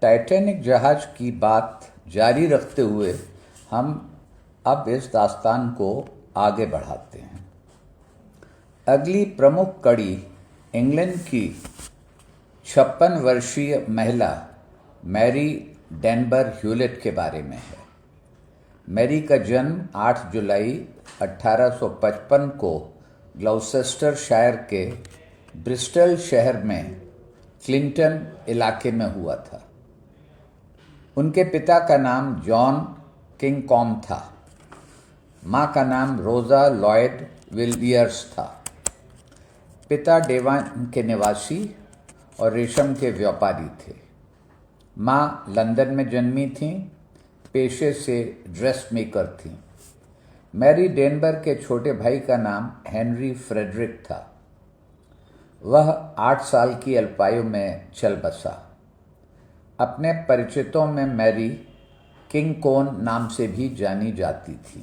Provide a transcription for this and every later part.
Titanic जहाज की बात जारी रखते हुए हम अब इस दास्तान को आगे बढ़ाते हैं। अगली प्रमुख कड़ी इंग्लैंड की 56 वर्षीय महिला मैरी डेनबर ह्यूलेट के बारे में है। मैरी का जन्म 8 जुलाई 1855 को ग्लौसेस्टरशायर के ब्रिस्टल शहर में क्लिंटन इलाके में हुआ था। उनके पिता का नाम जॉन किंगकॉम था। माँ का नाम रोजा लॉयड विलियर्स था। पिता डेवान के निवासी और रेशम के व्यापारी थे। माँ लंदन में जन्मी थीं, पेशे से ड्रेस मेकर थीं। मैरी डेनबर के छोटे भाई का नाम हेनरी फ्रेडरिक था। वह 8 साल की अल्पायु में चल बसा। अपने परिचितों में मैरी किंग कोन नाम से भी जानी जाती थी।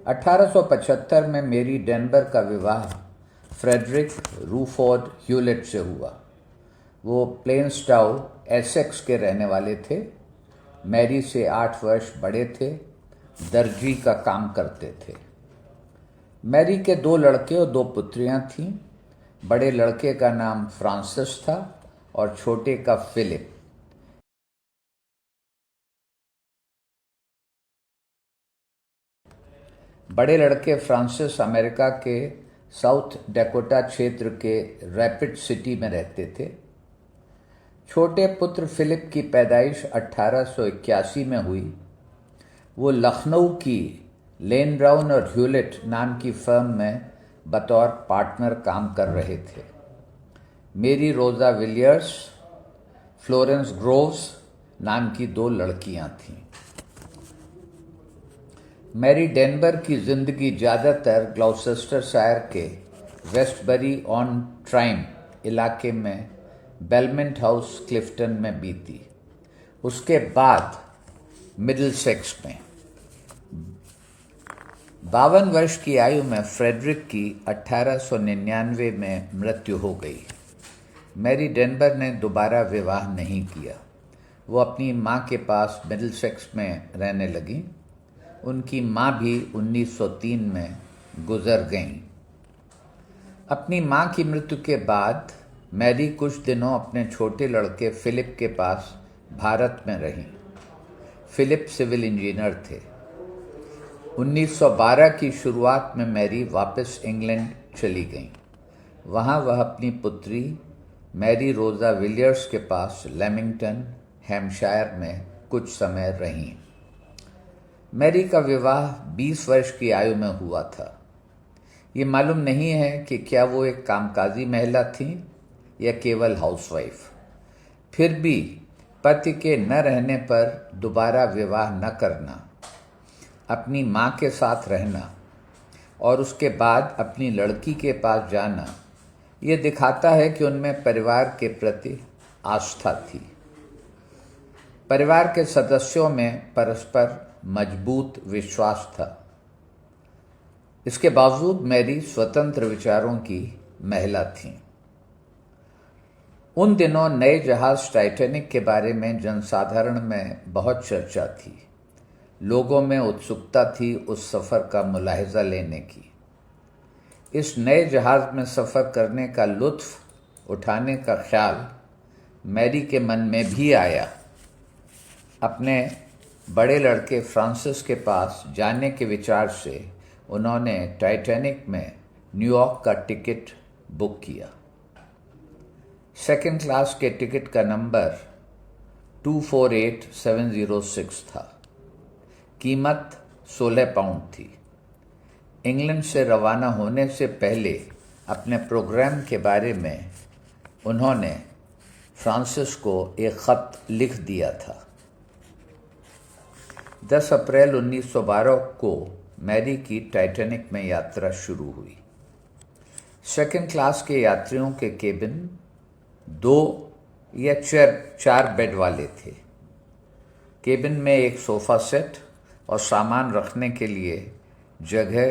1875 में मैरी डेनबर का विवाह फ्रेडरिक रूफोर्ड ह्यूलेट से हुआ। वो प्लेन्स्टाउ एसेक्स के रहने वाले थे। मैरी से 8 वर्ष बड़े थे। दर्जी का काम करते थे। मैरी के 2 लड़के और 2 पुत्रियां थीं। बड़े लड़के का नाम फ्रांसिस था और छोटे का फिलिप। बड़े लड़के फ्रांसिस अमेरिका के साउथ डैकोटा क्षेत्र के रैपिड सिटी में रहते थे। छोटे पुत्र फिलिप की पैदाइश 1881 में हुई। वो लखनऊ की लेन ब्राउन और ह्यूलेट नाम की फर्म में बतौर पार्टनर काम कर रहे थे। मेरी रोजा विलियर्स, फ्लोरेंस ग्रोव्स नाम की 2 लड़कियां थीं। मैरी डेनबर की जिंदगी ज़्यादातर ग्लौसेस्टरशायर के वेस्टबरी ऑन ट्राइम इलाके में बेलमेंट हाउस क्लिफ्टन में बीती। उसके बाद मिडिलसेक्स में। 52 वर्ष की आयु में फ्रेडरिक की 1899 में मृत्यु हो गई। मैरी डेनबर ने दोबारा विवाह नहीं किया। वो अपनी माँ के पास मिडिलसेक्स में रहने लगी। उनकी माँ भी 1903 में गुजर गईं। अपनी माँ की मृत्यु के बाद मैरी कुछ दिनों अपने छोटे लड़के फिलिप के पास भारत में रहीं। फिलिप सिविल इंजीनियर थे। 1912 की शुरुआत में मैरी वापस इंग्लैंड चली गईं। वहाँ वह अपनी पुत्री मैरी रोजा विलियर्स के पास लेमिंगटन, हैम्पशायर में कुछ समय रहीं। मैरी का विवाह 20 वर्ष की आयु में हुआ था। ये मालूम नहीं है कि क्या वो एक कामकाजी महिला थीं या केवल हाउसवाइफ। फिर भी पति के न रहने पर दोबारा विवाह न करना, अपनी माँ के साथ रहना और उसके बाद अपनी लड़की के पास जाना, ये दिखाता है कि उनमें परिवार के प्रति आस्था थी। परिवार के सदस्यों में परस्पर मजबूत विश्वास था। इसके बावजूद मैरी स्वतंत्र विचारों की महिला थीं। उन दिनों नए जहाज टाइटैनिक के बारे में जनसाधारण में बहुत चर्चा थी। लोगों में उत्सुकता थी उस सफ़र का मुलाहिजा लेने की। इस नए जहाज में सफ़र करने का लुत्फ़ उठाने का ख्याल मैरी के मन में भी आया। अपने बड़े लड़के फ्रांसिस के पास जाने के विचार से उन्होंने टाइटैनिक में न्यूयॉर्क का टिकट बुक किया। 2nd क्लास के टिकट का नंबर 248706 था। कीमत 16 पाउंड थी। इंग्लैंड से रवाना होने से पहले अपने प्रोग्राम के बारे में उन्होंने फ्रांसिस को एक ख़त लिख दिया था। 10 अप्रैल 1912 को मैरी की टाइटैनिक में यात्रा शुरू हुई। 2nd क्लास के यात्रियों के केबिन 2 या 4 बेड वाले थे। केबिन में एक सोफ़ा सेट और सामान रखने के लिए जगह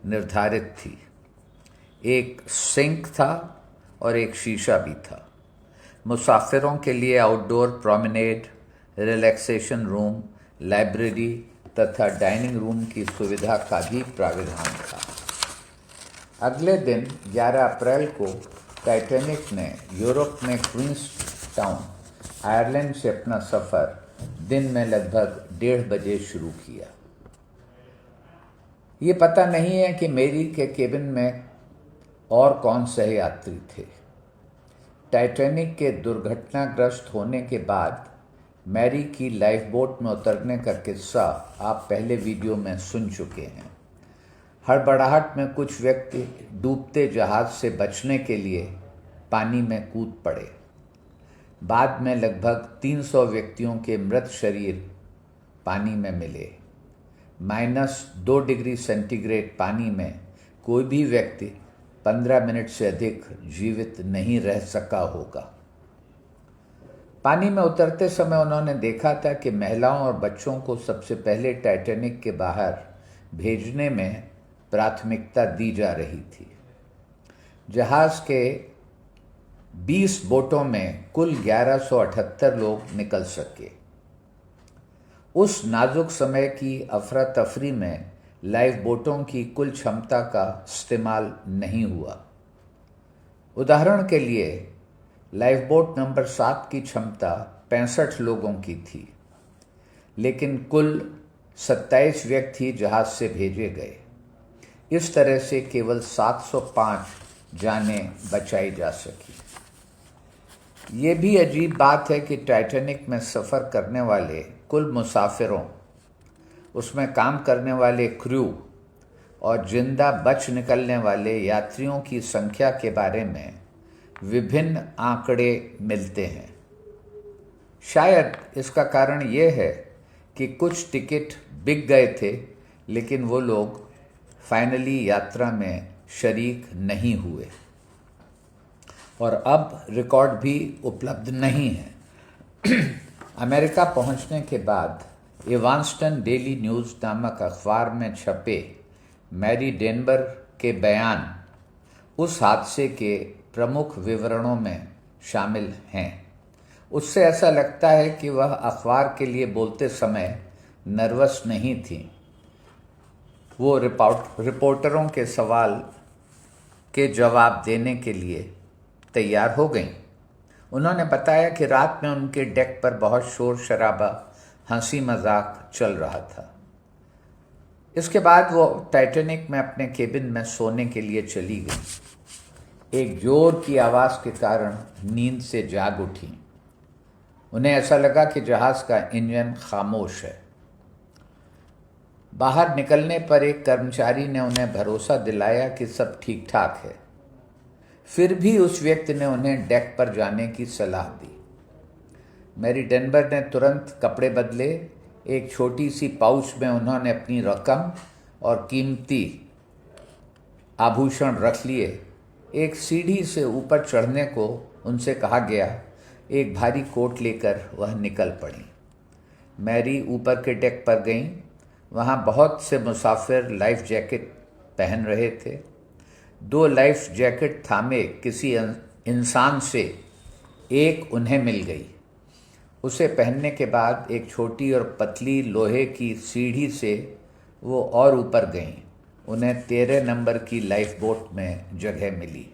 निर्धारित थी। एक सिंक था और एक शीशा भी था। मुसाफिरों के लिए outdoor promenade, relaxation room, library तथा डाइनिंग रूम की सुविधा का भी प्राविधान था। अगले दिन 11 अप्रैल को टाइटैनिक ने यूरोप में क्वींस टाउन, आयरलैंड से अपना सफ़र दिन में लगभग 1:30 बजे शुरू किया। ये पता नहीं है कि मैरी के केबिन में और कौन सह यात्री थे। टाइटैनिक के दुर्घटनाग्रस्त होने के बाद मैरी की लाइफ बोट में उतरने का किस्सा आप पहले वीडियो में सुन चुके हैं। हड़बड़ाहट में कुछ व्यक्ति डूबते जहाज से बचने के लिए पानी में कूद पड़े। बाद में लगभग 300 व्यक्तियों के मृत शरीर पानी में मिले। -2 डिग्री सेंटीग्रेड पानी में कोई भी व्यक्ति 15 मिनट से अधिक जीवित नहीं रह सका होगा। पानी में उतरते समय उन्होंने देखा था कि महिलाओं और बच्चों को सबसे पहले टाइटैनिक के बाहर भेजने में प्राथमिकता दी जा रही थी। जहाज के 20 बोटों में कुल 1178 लोग निकल सके। उस नाजुक समय की अफरा तफरी में लाइफ बोटों की कुल क्षमता का इस्तेमाल नहीं हुआ। उदाहरण के लिए लाइफ बोट नंबर 7 की क्षमता 65 लोगों की थी, लेकिन कुल 27 व्यक्ति जहाज से भेजे गए। इस तरह से केवल 705 जानें बचाई जा सकी। ये भी अजीब बात है कि टाइटैनिक में सफ़र करने वाले कुल मुसाफिरों, उसमें काम करने वाले क्रू और जिंदा बच निकलने वाले यात्रियों की संख्या के बारे में विभिन्न आंकड़े मिलते हैं। शायद इसका कारण ये है कि कुछ टिकट बिक गए थे, लेकिन वो लोग फाइनली यात्रा में शरीक नहीं हुए और अब रिकॉर्ड भी उपलब्ध नहीं है। अमेरिका पहुंचने के बाद इवांस्टन डेली न्यूज़ नामक अखबार में छपे मैरी डेनबर के बयान उस हादसे के प्रमुख विवरणों में शामिल हैं। उससे ऐसा लगता है कि वह अखबार के लिए बोलते समय नर्वस नहीं थी। वो रिपोर्टरों के सवाल के जवाब देने के लिए तैयार हो गईं। उन्होंने बताया कि रात में उनके डेक पर बहुत शोर शराबा, हंसी मजाक चल रहा था। इसके बाद वो टाइटैनिक में अपने केबिन में सोने के लिए चली गई। एक जोर की आवाज़ के कारण नींद से जाग उठी। उन्हें ऐसा लगा कि जहाज का इंजन खामोश है। बाहर निकलने पर एक कर्मचारी ने उन्हें भरोसा दिलाया कि सब ठीक ठाक है। फिर भी उस व्यक्ति ने उन्हें डेक पर जाने की सलाह दी। मैरी डेनबर ने तुरंत कपड़े बदले। एक छोटी सी पाउच में उन्होंने अपनी रकम और कीमती आभूषण रख लिए। एक सीढ़ी से ऊपर चढ़ने को उनसे कहा गया। एक भारी कोट लेकर वह निकल पड़ी। मैरी ऊपर के डेक पर गईं। वहाँ बहुत से मुसाफिर लाइफ जैकेट पहन रहे थे। 2 लाइफ जैकेट थामे किसी इंसान से एक उन्हें मिल गई। उसे पहनने के बाद एक छोटी और पतली लोहे की सीढ़ी से वो और ऊपर गईं। उन्हें 13 नंबर की लाइफ बोट में जगह मिली।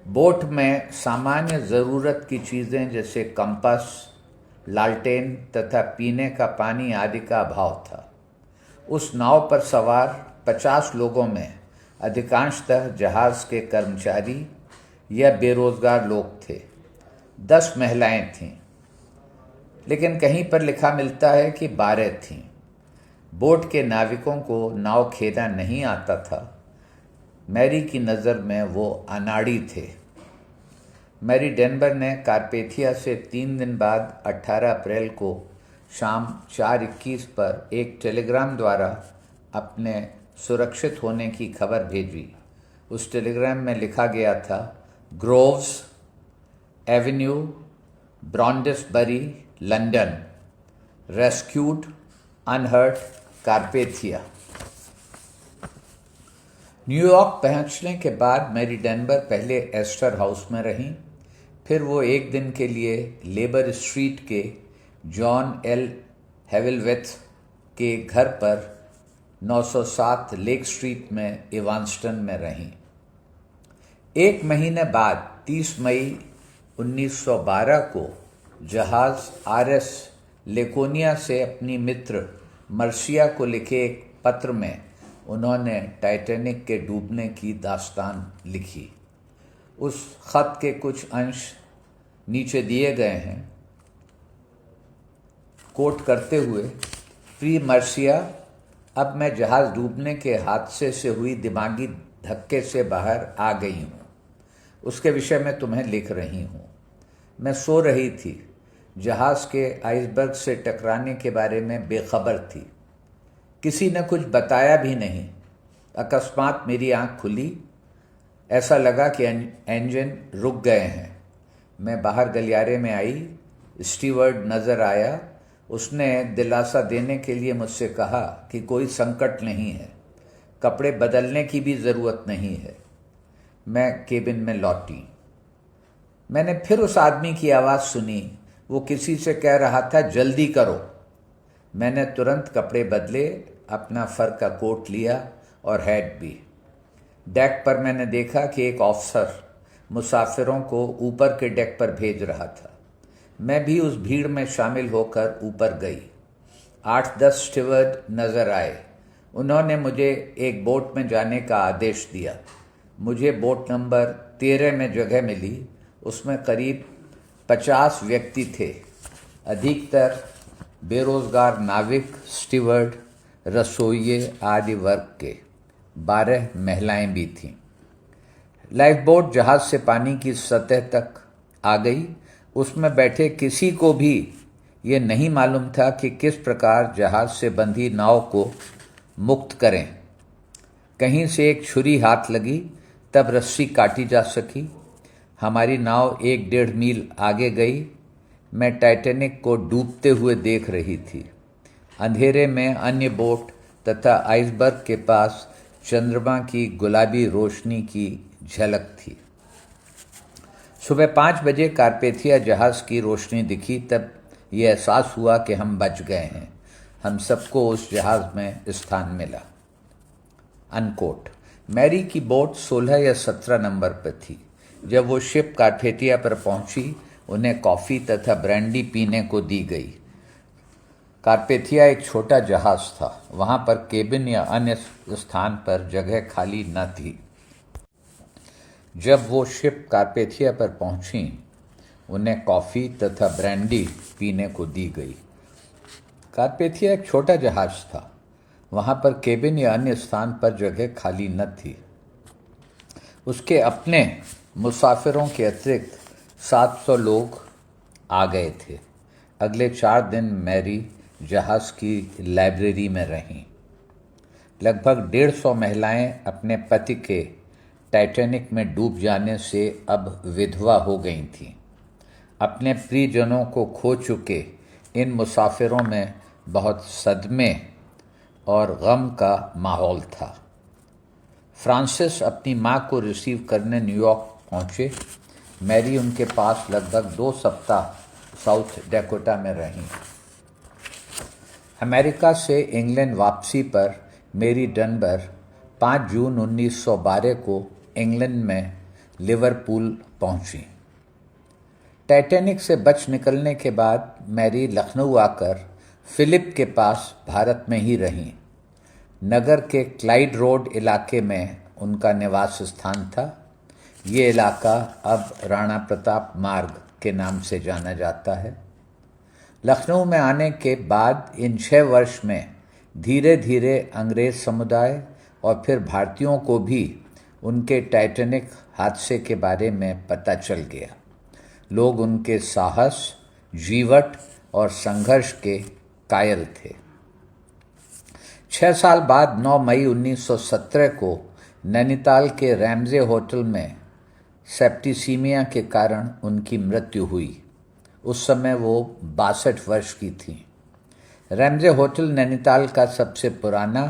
बोट में सामान्य ज़रूरत की चीज़ें जैसे कंपास, लालटेन तथा पीने का पानी आदि का अभाव था। उस नाव पर सवार 50 लोगों में अधिकांशतः जहाज के कर्मचारी या बेरोजगार लोग थे। 10 महिलाएं थीं, लेकिन कहीं पर लिखा मिलता है कि 12 थीं। बोट के नाविकों को नाव खेना नहीं आता था। मैरी की नज़र में वो अनाड़ी थे। मैरी डेनबर ने कारपेथिया से 3 दिन बाद 18 अप्रैल को शाम 4:21 पर एक टेलीग्राम द्वारा अपने सुरक्षित होने की खबर भेजी। उस टेलीग्राम में लिखा गया था, Groves Avenue, Brondesbury, London, rescued, unhurt, Carpathia. New York पहुंचने के बाद मैरी डेनबर पहले एस्टर हाउस में रहीं, फिर वो एक दिन के लिए लेबर स्ट्रीट के जॉन एल हेवलवेथ के घर पर 907 लेक स्ट्रीट में इवांस्टन में रहीं। एक महीने बाद 30 मई 1912 को जहाज आरएस लेकोनिया से अपनी मित्र मर्सिया को लिखे एक पत्र में उन्होंने टाइटैनिक के डूबने की दास्तान लिखी। उस खत के कुछ अंश नीचे दिए गए हैं। कोट करते हुए, प्रिय मर्सिया, अब मैं जहाज डूबने के हादसे से हुई दिमागी धक्के से बाहर आ गई हूँ। उसके विषय में तुम्हें लिख रही हूँ। मैं सो रही थी, जहाज के आइसबर्ग से टकराने के बारे में बेखबर थी। किसी ने कुछ बताया भी नहीं। अकस्मात मेरी आंख खुली। ऐसा लगा कि इंजन रुक गए हैं। मैं बाहर गलियारे में आई। स्टीवर्ड नज़र आया। उसने दिलासा देने के लिए मुझसे कहा कि कोई संकट नहीं है, कपड़े बदलने की भी ज़रूरत नहीं है। मैं केबिन में लौटी। मैंने फिर उस आदमी की आवाज़ सुनी। वो किसी से कह रहा था, जल्दी करो। मैंने तुरंत कपड़े बदले, अपना फर का कोट लिया और हैट भी। डेक पर मैंने देखा कि एक ऑफिसर मुसाफिरों को ऊपर के डेक पर भेज रहा था। मैं भी उस भीड़ में शामिल होकर ऊपर गई। 8-10 स्टीवर्ड नज़र आए। उन्होंने मुझे एक बोट में जाने का आदेश दिया। मुझे बोट नंबर 13 में जगह मिली। उसमें करीब 50 व्यक्ति थे, अधिकतर बेरोजगार नाविक, स्टीवर्ड, रसोइये आदि वर्ग के। 12 महिलाएं भी थीं। लाइफ बोट जहाज से पानी की सतह तक आ गई। उसमें बैठे किसी को भी ये नहीं मालूम था कि किस प्रकार जहाज से बंधी नाव को मुक्त करें। कहीं से एक छुरी हाथ लगी, तब रस्सी काटी जा सकी। हमारी नाव 1-1.5 मील आगे गई। मैं टाइटैनिक को डूबते हुए देख रही थी। अंधेरे में अन्य बोट तथा आइसबर्ग के पास चंद्रमा की गुलाबी रोशनी की झलक थी। सुबह 5 बजे कारपेथिया जहाज की रोशनी दिखी। तब ये एहसास हुआ कि हम बच गए हैं। हम सबको उस जहाज में स्थान मिला। अनकोट। मैरी की बोट 16 या 17 नंबर पर थी। जब वो शिप कारपेथिया पर पहुंची, उन्हें कॉफ़ी तथा ब्रांडी पीने को दी गई। कारपेथिया एक छोटा जहाज था। वहां पर केबिन या अन्य स्थान पर जगह खाली न थी। जब वो शिप कारपेथिया पर पहुंची, उन्हें कॉफ़ी तथा ब्रांडी पीने को दी गई। कारपेथिया एक छोटा जहाज था। वहां पर केबिन या अन्य स्थान पर जगह खाली न थी। उसके अपने मुसाफिरों के अतिरिक्त 700 लोग आ गए थे। अगले 4 दिन मैरी जहाज की लाइब्रेरी में रहीं। लगभग 150 महिलाएं अपने पति के टाइटैनिक में डूब जाने से अब विधवा हो गई थीं। अपने प्रियजनों को खो चुके इन मुसाफिरों में बहुत सदमे और गम का माहौल था। फ्रांसिस अपनी माँ को रिसीव करने न्यूयॉर्क पहुँचे। मैरी उनके पास लगभग 2 सप्ताह साउथ डैकोटा में रहीं। अमेरिका से इंग्लैंड वापसी पर मेरी डनबर 5 जून 1912 को इंग्लैंड में लिवरपूल पहुंची। टाइटैनिक से बच निकलने के बाद मैरी लखनऊ आकर फिलिप के पास भारत में ही रहीं। नगर के क्लाइड रोड इलाके में उनका निवास स्थान था। ये इलाका अब राणा प्रताप मार्ग के नाम से जाना जाता है। लखनऊ में आने के बाद इन 6 वर्ष में धीरे धीरे अंग्रेज समुदाय और फिर भारतीयों को भी उनके टाइटैनिक हादसे के बारे में पता चल गया। लोग उनके साहस, जीवट और संघर्ष के कायल थे। 6 साल बाद 9 मई 1917 को नैनीताल के रैमजे होटल में सेप्टिसीमिया के कारण उनकी मृत्यु हुई। उस समय वो 62 वर्ष की थीं। रैमजे होटल नैनीताल का सबसे पुराना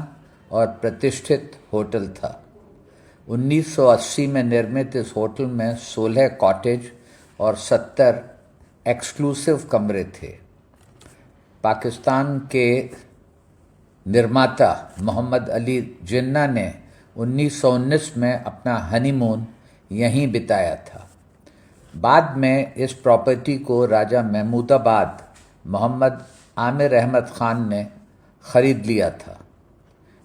और प्रतिष्ठित होटल था। 1980 में निर्मित इस होटल में 16 कॉटेज और 70 एक्सक्लूसिव कमरे थे। पाकिस्तान के निर्माता मोहम्मद अली जिन्ना ने 1919 में अपना हनीमून यहीं बिताया था। बाद में इस प्रॉपर्टी को राजा महमूदाबाद मोहम्मद आमिर अहमद खान ने खरीद लिया था।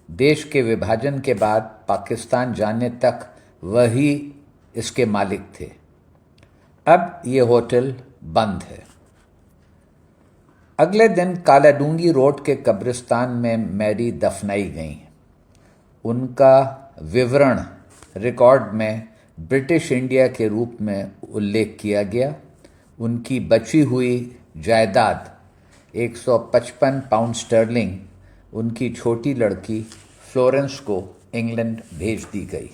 देश के विभाजन के बाद पाकिस्तान जाने तक वही इसके मालिक थे। अब ये होटल बंद है। अगले दिन कालाडूंगी रोड के कब्रिस्तान में मैरी दफनाई गईं। उनका विवरण रिकॉर्ड में ब्रिटिश इंडिया के रूप में उल्लेख किया गया। उनकी बची हुई जायदाद 155 पाउंड स्टर्लिंग उनकी छोटी लड़की फ्लोरेंस को इंग्लैंड भेज दी गई।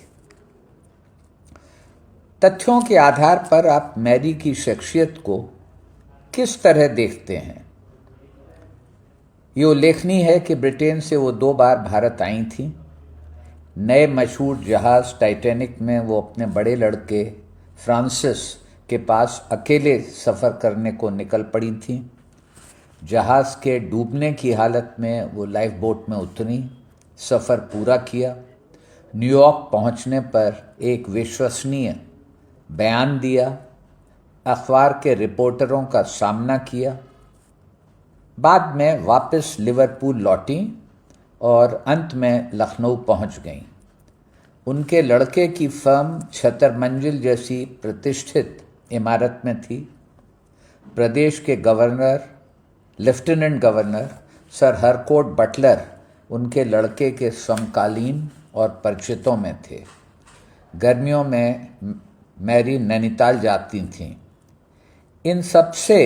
तथ्यों के आधार पर आप मैरी की शख्सियत को किस तरह देखते हैं? ये उल्लेखनीय है कि ब्रिटेन से वो 2 बार भारत आई थीं। नए मशहूर जहाज़ टाइटैनिक में वो अपने बड़े लड़के फ्रांसिस के पास अकेले सफ़र करने को निकल पड़ी थीं। जहाज़ के डूबने की हालत में वो लाइफ बोट में उतरी, सफ़र पूरा किया। न्यूयॉर्क पहुंचने पर एक विश्वसनीय बयान दिया, अखबार के रिपोर्टरों का सामना किया। बाद में वापस लिवरपूल लौटी और अंत में लखनऊ पहुंच गईं। उनके लड़के की फर्म 76 मंजिल जैसी प्रतिष्ठित इमारत में थी। प्रदेश के governor, lieutenant governor sir Harcourt Buttler उनके लड़के के समकालीन और परिचितों में थे। गर्मियों में मैरी नैनीताल जाती थीं। इन सब से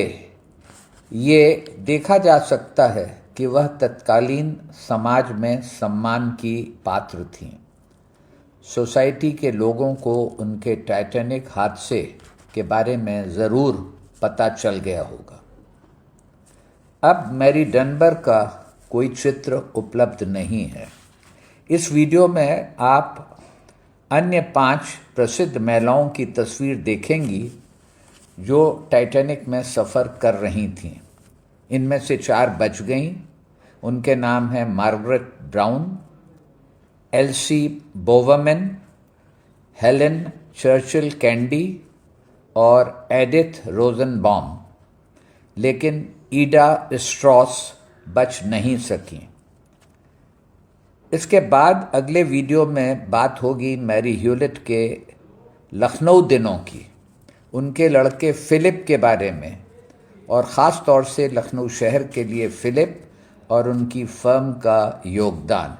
ये देखा जा सकता है कि वह तत्कालीन समाज में सम्मान की पात्र थीं। सोसाइटी के लोगों को उनके टाइटैनिक हादसे के बारे में ज़रूर पता चल गया होगा। अब मैरी डनबर का कोई चित्र उपलब्ध नहीं है। इस वीडियो में आप अन्य 5 प्रसिद्ध महिलाओं की तस्वीर देखेंगी जो टाइटैनिक में सफ़र कर रही थीं। इनमें से 4 बच गईं। उनके नाम हैं Margaret Brown, Elsie Bowerman, Helen Churchill Candee और एडिथ रोजनबॉम, लेकिन ईडा स्ट्रॉस बच नहीं सकी। इसके बाद अगले वीडियो में बात होगी मैरी ह्यूलेट के लखनऊ दिनों की, उनके लड़के फिलिप के बारे में और ख़ास तौर से लखनऊ शहर के लिए फिलिप और उनकी फर्म का योगदान।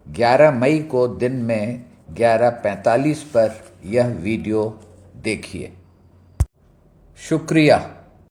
11 मई को दिन में 11:45 पर यह वीडियो देखिए। शुक्रिया।